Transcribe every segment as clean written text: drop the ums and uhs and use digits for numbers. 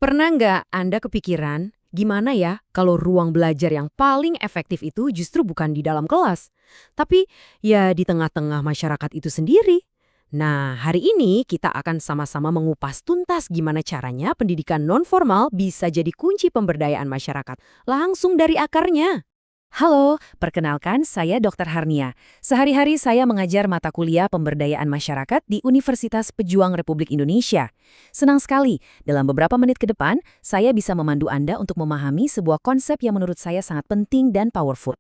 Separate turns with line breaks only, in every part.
Pernah nggak Anda kepikiran, gimana ya kalau ruang belajar yang paling efektif itu justru bukan di dalam kelas, tapi ya di tengah-tengah masyarakat itu sendiri? Nah, hari ini kita akan sama-sama mengupas tuntas gimana caranya pendidikan nonformal bisa jadi kunci pemberdayaan masyarakat, langsung dari akarnya.
Halo, perkenalkan saya Dr. Harnia. Sehari-hari saya mengajar mata kuliah pemberdayaan masyarakat di Universitas Pejuang Republik Indonesia. Senang sekali, dalam beberapa menit ke depan, saya bisa memandu Anda untuk memahami sebuah konsep yang menurut saya sangat penting dan powerful.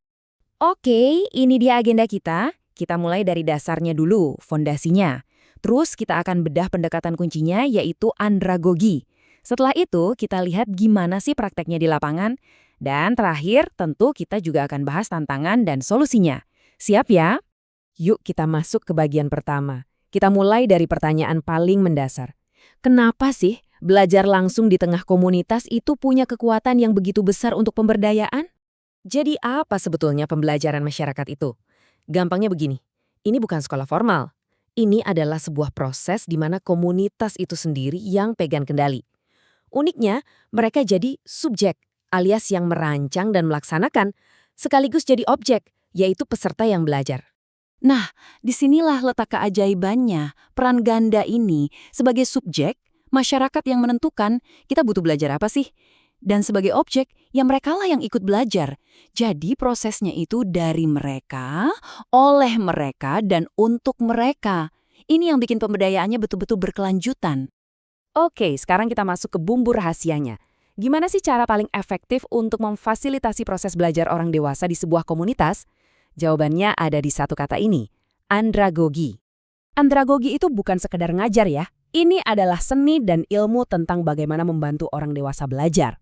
Oke, ini dia agenda kita. Kita mulai dari dasarnya dulu, fondasinya. Terus kita akan bedah pendekatan kuncinya, yaitu andragogi. Setelah itu, kita lihat gimana sih prakteknya di lapangan. Dan terakhir, tentu kita juga akan bahas tantangan dan solusinya. Siap ya?
Yuk kita masuk ke bagian pertama. Kita mulai dari pertanyaan paling mendasar. Kenapa sih belajar langsung di tengah komunitas itu punya kekuatan yang begitu besar untuk pemberdayaan? Jadi apa sebetulnya pembelajaran masyarakat itu? Gampangnya begini, ini bukan sekolah formal. Ini adalah sebuah proses di mana komunitas itu sendiri yang pegang kendali. Uniknya, mereka jadi subjek, alias yang merancang dan melaksanakan, sekaligus jadi objek, yaitu peserta yang belajar.
Nah, disinilah letak keajaibannya. Peran ganda ini sebagai subjek, masyarakat yang menentukan kita butuh belajar apa sih? Dan sebagai objek, ya merekalah yang ikut belajar. Jadi prosesnya itu dari mereka, oleh mereka, dan untuk mereka. Ini yang bikin pemberdayaannya betul-betul berkelanjutan.
Oke, sekarang kita masuk ke bumbu rahasianya. Gimana sih cara paling efektif untuk memfasilitasi proses belajar orang dewasa di sebuah komunitas? Jawabannya ada di satu kata ini, andragogi. Andragogi itu bukan sekedar ngajar ya. Ini adalah seni dan ilmu tentang bagaimana membantu orang dewasa belajar.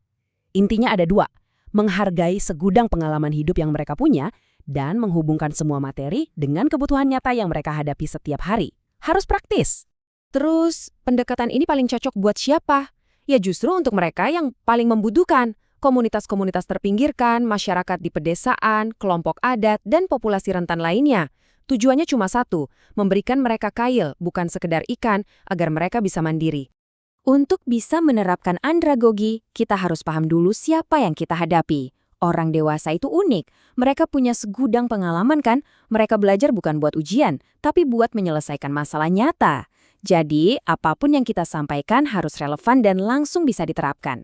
Intinya ada dua, menghargai segudang pengalaman hidup yang mereka punya dan menghubungkan semua materi dengan kebutuhan nyata yang mereka hadapi setiap hari. Harus praktis. Terus, pendekatan ini paling cocok buat siapa? Ya justru untuk mereka yang paling membutuhkan. Komunitas-komunitas terpinggirkan, masyarakat di pedesaan, kelompok adat, dan populasi rentan lainnya. Tujuannya cuma satu, memberikan mereka kail, bukan sekedar ikan, agar mereka bisa mandiri. Untuk bisa menerapkan andragogi, kita harus paham dulu siapa yang kita hadapi. Orang dewasa itu unik. Mereka punya segudang pengalaman kan? Mereka belajar bukan buat ujian, tapi buat menyelesaikan masalah nyata. Jadi, apapun yang kita sampaikan harus relevan dan langsung bisa diterapkan.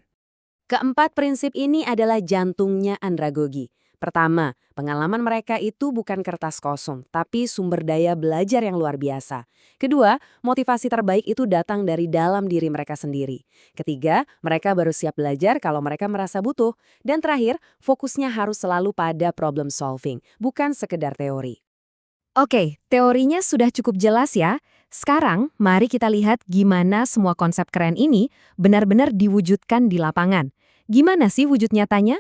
Keempat prinsip ini adalah jantungnya andragogi. Pertama, pengalaman mereka itu bukan kertas kosong, tapi sumber daya belajar yang luar biasa. Kedua, motivasi terbaik itu datang dari dalam diri mereka sendiri. Ketiga, mereka baru siap belajar kalau mereka merasa butuh. Dan terakhir, fokusnya harus selalu pada problem solving, bukan sekedar teori. Oke, teorinya sudah cukup jelas ya. Sekarang, mari kita lihat gimana semua konsep keren ini benar-benar diwujudkan di lapangan. Gimana sih wujud nyatanya?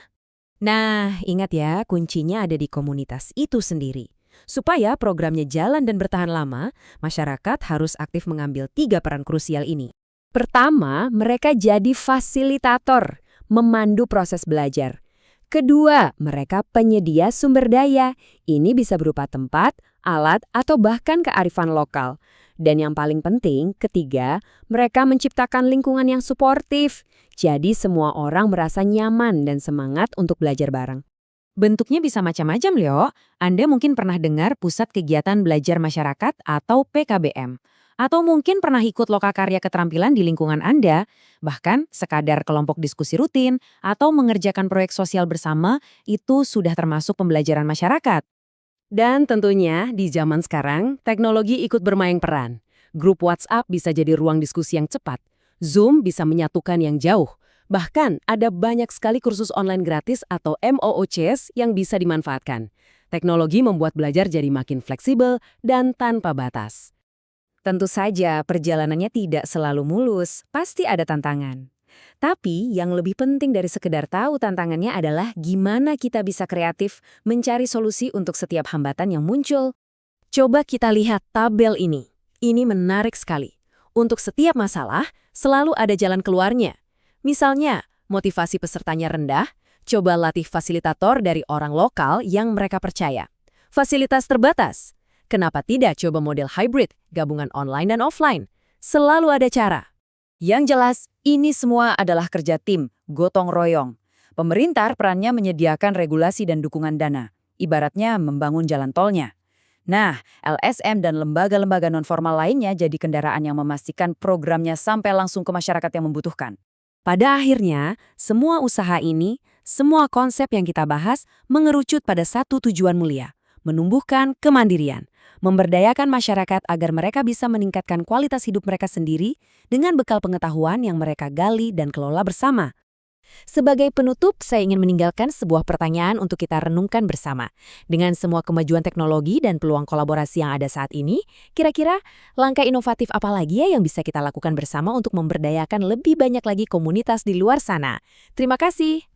Nah, ingat ya, kuncinya ada di komunitas itu sendiri. Supaya programnya jalan dan bertahan lama, masyarakat harus aktif mengambil 3 peran krusial ini. Pertama, mereka jadi fasilitator, memandu proses belajar. Kedua, mereka penyedia sumber daya. Ini bisa berupa tempat, alat, atau bahkan kearifan lokal. Dan yang paling penting, ketiga, mereka menciptakan lingkungan yang suportif. Jadi semua orang merasa nyaman dan semangat untuk belajar bareng. Bentuknya bisa macam-macam, Leo. Anda mungkin pernah dengar Pusat Kegiatan Belajar Masyarakat atau PKBM. Atau mungkin pernah ikut lokakarya keterampilan di lingkungan Anda. Bahkan sekadar kelompok diskusi rutin atau mengerjakan proyek sosial bersama itu sudah termasuk pembelajaran masyarakat. Dan tentunya di zaman sekarang, teknologi ikut bermain peran. Grup WhatsApp bisa jadi ruang diskusi yang cepat. Zoom bisa menyatukan yang jauh. Bahkan ada banyak sekali kursus online gratis atau MOOCs yang bisa dimanfaatkan. Teknologi membuat belajar jadi makin fleksibel dan tanpa batas. Tentu saja perjalanannya tidak selalu mulus, pasti ada tantangan. Tapi yang lebih penting dari sekedar tahu tantangannya adalah gimana kita bisa kreatif mencari solusi untuk setiap hambatan yang muncul. Coba kita lihat tabel ini. Ini menarik sekali. Untuk setiap masalah, selalu ada jalan keluarnya. Misalnya, motivasi pesertanya rendah, coba latih fasilitator dari orang lokal yang mereka percaya. Fasilitas terbatas. Kenapa tidak coba model hybrid, gabungan online dan offline? Selalu ada cara.
Yang jelas, ini semua adalah kerja tim, gotong royong. Pemerintah perannya menyediakan regulasi dan dukungan dana, ibaratnya membangun jalan tolnya. Nah, LSM dan lembaga-lembaga nonformal lainnya jadi kendaraan yang memastikan programnya sampai langsung ke masyarakat yang membutuhkan.
Pada akhirnya, semua usaha ini, semua konsep yang kita bahas mengerucut pada satu tujuan mulia, menumbuhkan kemandirian, memberdayakan masyarakat agar mereka bisa meningkatkan kualitas hidup mereka sendiri dengan bekal pengetahuan yang mereka gali dan kelola bersama. Sebagai penutup, saya ingin meninggalkan sebuah pertanyaan untuk kita renungkan bersama. Dengan semua kemajuan teknologi dan peluang kolaborasi yang ada saat ini, kira-kira langkah inovatif apa lagi ya yang bisa kita lakukan bersama untuk memberdayakan lebih banyak lagi komunitas di luar sana? Terima kasih.